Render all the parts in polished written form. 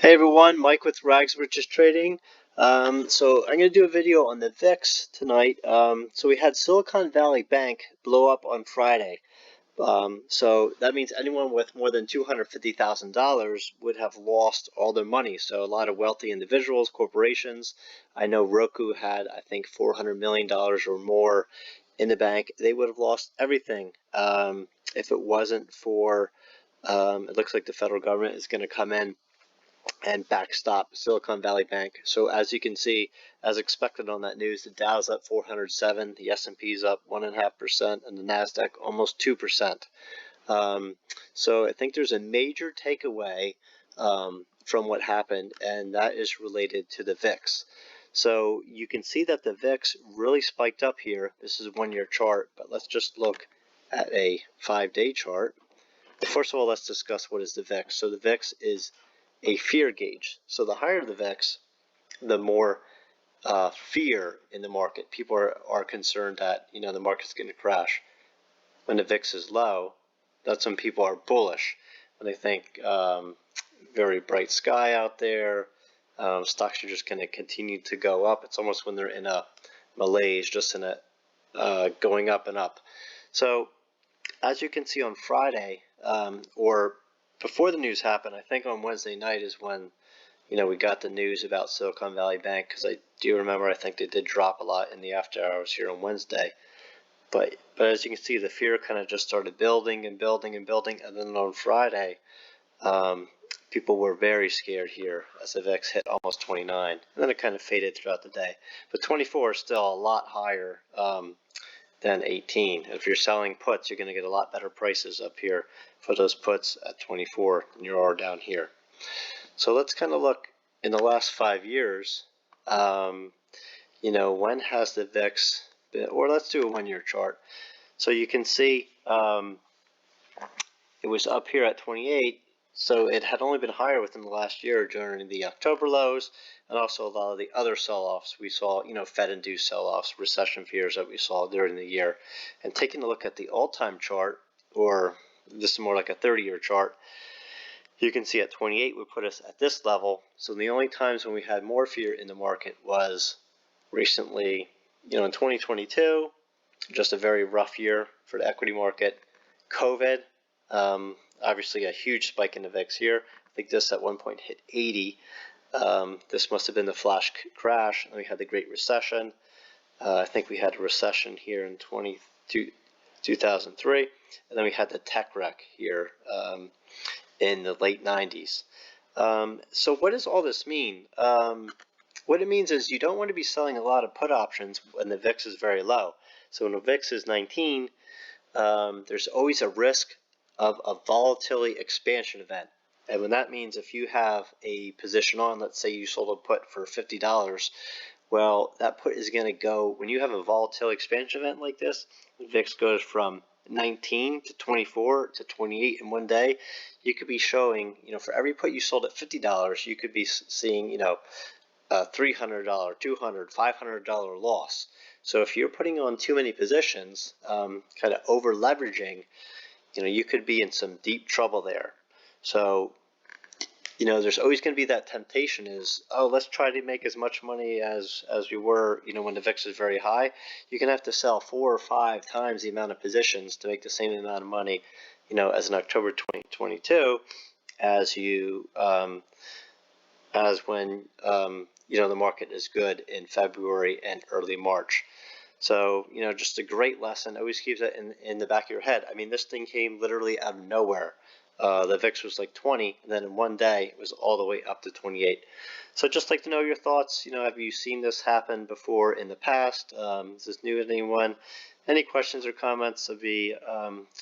Hey everyone, Mike with Rags Riches Trading. So I'm going to do a video on the VIX tonight. So we had Silicon Valley Bank blow up on Friday. So that means anyone with more than $250,000 would have lost all their money. So a lot of wealthy individuals, corporations. I know Roku had, I think, $400 million or more in the bank. They would have lost everything if it wasn't for, it looks like the federal government is going to come in and backstop Silicon Valley Bank. So as you can see, as expected on that news, the Dow's up 407, the S&P's up 1.5%, and the Nasdaq almost 2%. So I think there's a major takeaway from what happened, and that is related to the VIX. So you can see that the VIX really spiked up here. This is a one-year chart, but let's just look at a 5-day chart. First of all, let's discuss what is the VIX. So the VIX is a fear gauge. So the higher the VIX, the more fear in the market. People are concerned that the market's going to crash. When the VIX is low, that's when people are bullish. When they think very bright sky out there, stocks are just going to continue to go up. It's almost when they're in a malaise, just in a going up and up. So as you can see on Friday, or before the news happened, I think on Wednesday night is when, we got the news about Silicon Valley Bank, because I do remember I think they did drop a lot in the after hours here on Wednesday. But as you can see, the fear kind of just started building and building and building, and then on Friday, people were very scared here as the VIX hit almost 29, and then it kind of faded throughout the day. But 24 is still a lot higher than 18. If you're selling puts, you're going to get a lot better prices up here for those puts at 24 than you are down here. So let's kind of look in the last 5 years. When has the VIX been, or let's do a one-year chart. So you can see it was up here at 28. So it had only been higher within the last year during the October lows, and also a lot of the other sell-offs we saw, Fed-induced sell-offs, recession fears that we saw during the year. And taking a look at the all-time chart, or this is more like a 30-year chart, you can see at 28 would put us at this level. So the only times when we had more fear in the market was recently, in 2022, just a very rough year for the equity market. COVID, obviously a huge spike in the VIX here. I think this at one point hit 80. This must have been the flash crash, and we had the Great Recession. I think we had a recession here in 2003, and then we had the tech wreck here in the late 90s. So what does all this mean? What it means is you don't want to be selling a lot of put options when the VIX is very low. So when the VIX is 19, there's always a risk of a volatility expansion event. And when that means if you have a position on, let's say you sold a put for $50, well, that put is going to go, when you have a volatility expansion event like this, the VIX goes from 19 to 24 to 28 in one day. You could be showing, for every put you sold at $50, you could be seeing, a $300, $200, $500 loss. So if you're putting on too many positions, kind of over leveraging, you could be in some deep trouble there. So, there's always going to be that temptation is, oh, let's try to make as much money as we were, when the VIX is very high. You're going to have to sell 4 or 5 times the amount of positions to make the same amount of money, as in October 2022, as you, as when, the market is good in February and early March. So, just a great lesson. Always keep that in the back of your head. I mean, this thing came literally out of nowhere. The VIX was like 20, and then in one day, it was all the way up to 28. So just like to know your thoughts. Have you seen this happen before in the past? Is this new to anyone? Any questions or comments, I'd be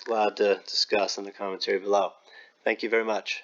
glad to discuss in the commentary below. Thank you very much.